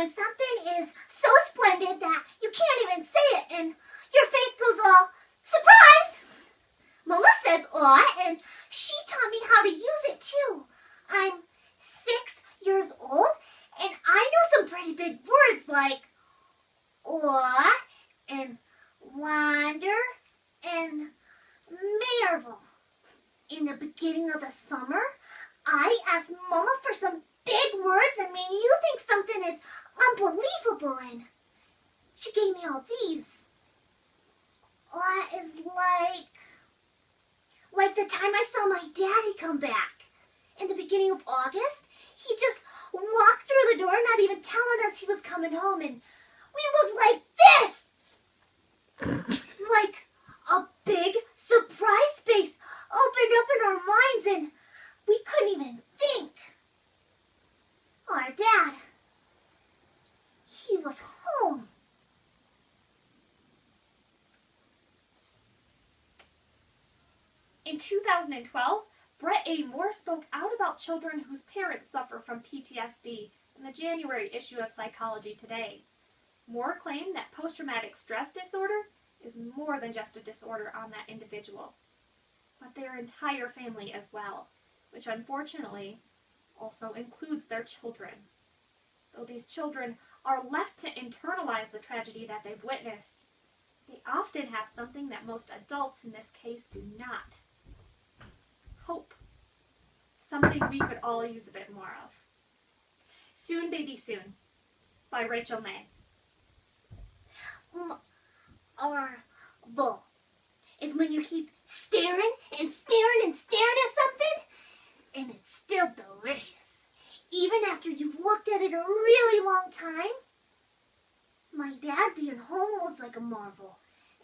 when something is so splendid that you can't even say it and your face goes all, surprise! Mama says aw, and she taught me how to use it too. I'm 6 years old, and I know some pretty big words like aw, and wander, and marvel. In the beginning of the summer, I asked Mama for some big words that made you think something is unbelievable, and she gave me all these. Aw is like the time I saw my daddy come back. In the beginning of August, he just walked through the door, not even telling us he was coming home, and we looked like this! Like a big surprise space opened up in our minds, and we couldn't even think. Our dad, he was home. In 2012, Brett A. Moore spoke out about children whose parents suffer from PTSD in the January issue of Psychology Today. Moore claimed that post-traumatic stress disorder is more than just a disorder on that individual, but their entire family as well, which unfortunately also includes their children. Though these children are left to internalize the tragedy that they've witnessed, they often have something that most adults in this case do not. Hope. Something we could all use a bit more of. Soon Baby Soon by Rachel May. Marvel is when you keep staring and staring and staring at something, and it's still delicious. Even after you've looked at it a really long time. My dad being home was like a marvel.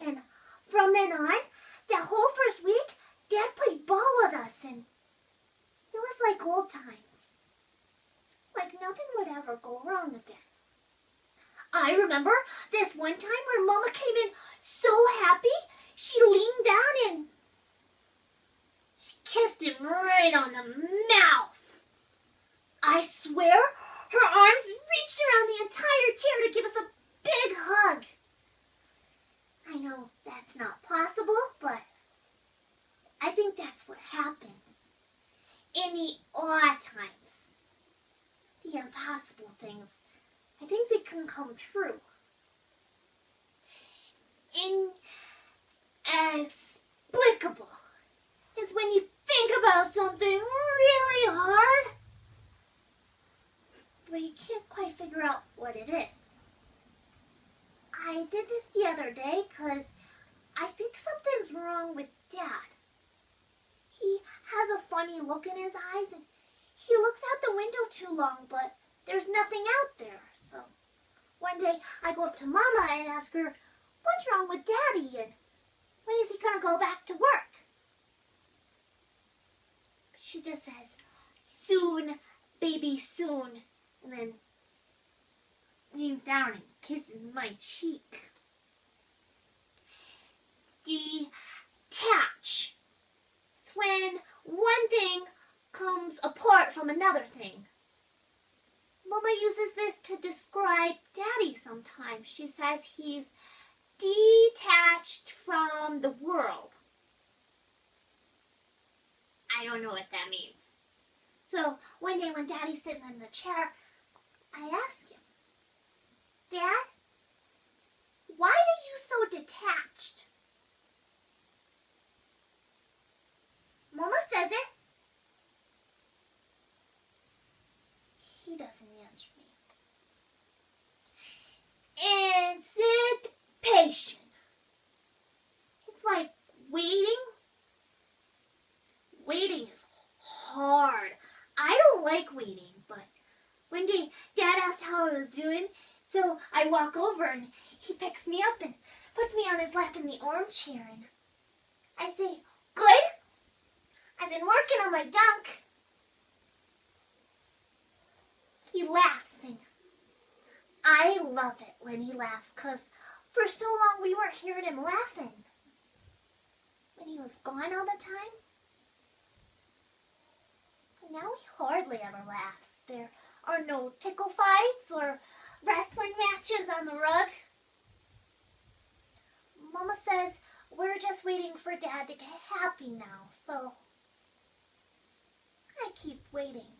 And from then on, that whole first week, Dad played ball with us, and it was like old times. Like nothing would ever go wrong again. I remember this one time where Mama came in so happy, she leaned down and she kissed him right on the mouth. I swear her arms reached around the entire chair to give us a big hug. I know that's not possible, but I think that's what happens. In the odd times, the impossible things, I think they can come true. Inexplicable is when you think about something really hard, but you can't quite figure out what it is. I did this the other day because I think something's wrong with Dad. He has a funny look in his eyes, and he looks out the window too long, but there's nothing out there. So one day I go up to Mama and ask her, what's wrong with Daddy, and when is he going to go back to work? She just says, soon, baby, soon, and then leans down and kisses my cheek. Detach. It's when one thing comes apart from another thing. Mama uses this to describe Daddy sometimes. She says he's detached from the world. I don't know what that means. So one day when Daddy's sitting in the chair, I ask him, Dad, why are you so detached? Mama says it. He doesn't answer me. Anticipation. It's like waiting. Waiting is hard. I don't like waiting, but one day Dad asked how I was doing, so I walk over and he picks me up and puts me on his lap in the armchair, and I say, good? I've been working on my dunk. He laughs, and I love it when he laughs, because for so long we weren't hearing him laughing. When he was gone all the time. And now he hardly ever laughs. There or no tickle fights or wrestling matches on the rug. Mama says we're just waiting for Dad to get happy now, so I keep waiting.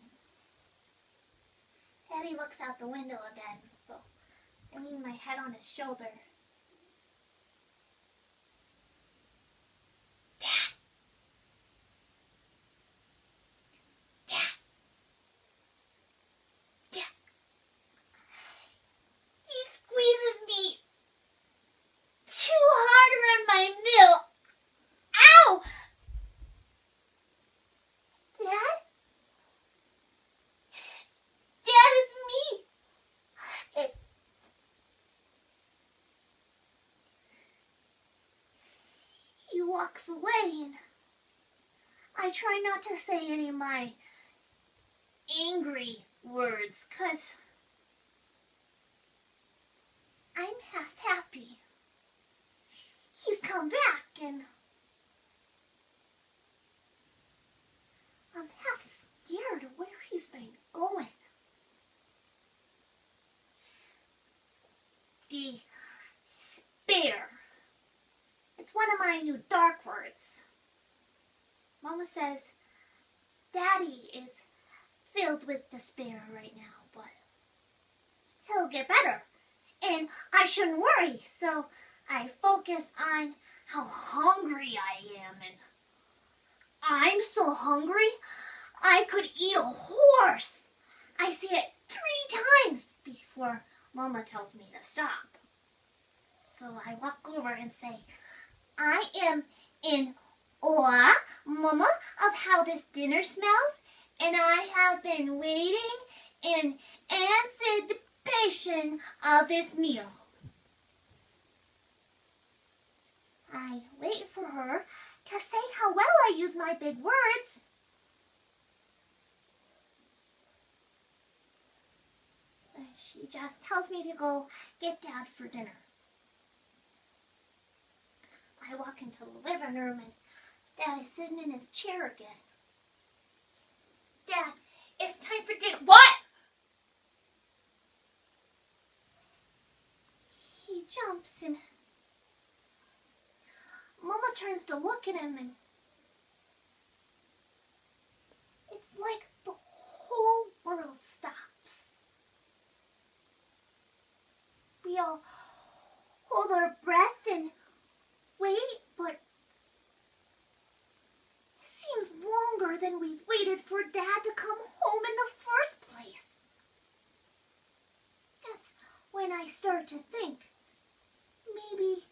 Daddy looks out the window again, so I lean my head on his shoulder. Dad! Dad! Dad! He squeezes me too hard around my milk. Ow! Dad? Dad, it's me. He walks away and I try not to say any of my angry words because I'm half happy. He's come back and I'm half scared of where he's been going. Despair. It's one of my new dark words. Mama says Daddy is filled with despair right now, but he'll get better. And I shouldn't worry, so I focus on how hungry I am. And I'm so hungry, I could eat a horse. I say it 3 times before Mama tells me to stop. So I walk over and say, I am in awe, Mama, of how this dinner smells, and I have been waiting in anticipation of this meal. I wait for her to say how well I use my big words. She just tells me to go get Dad for dinner. I walk into the living room and Dad is sitting in his chair again. Dad, it's time for dinner. What? He jumps and Mama turns to look at him and it's like the whole world stops. We all hold our breath and wait, but it seems longer than we've waited for Dad to come home in the first place. That's when I start to think, maybe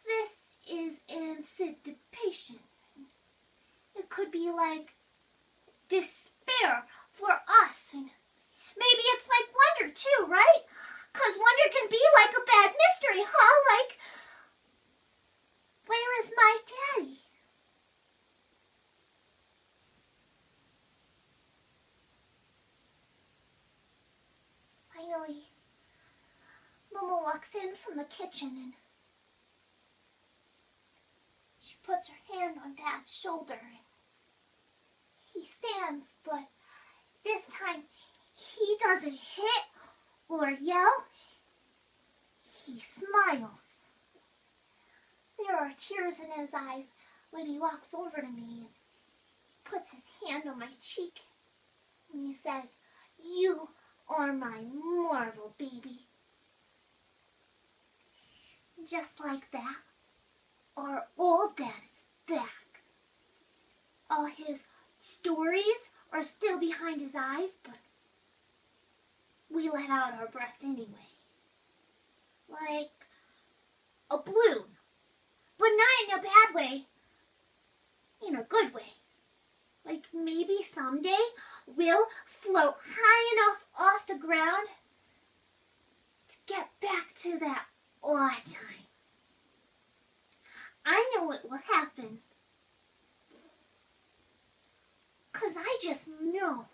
this is anticipation. It could be like despair for us, and maybe it's like wonder too, right? 'Cause wonder can be like a bad mystery, huh? Like, where is my daddy? Finally, Mama walks in from the kitchen and she puts her hand on Dad's shoulder. He stands, but this time he doesn't hit or yell. He smiles. There are tears in his eyes when he walks over to me and he puts his hand on my cheek and he says, "You are my marvel, baby." Just like that, our old Dad is back. All his stories are still behind his eyes, but we let out our breath anyway. Like a balloon. But not in a bad way. In a good way. Like maybe someday we'll float high enough off the ground to get back to that awe time. I know it will happen. 'Cause I just know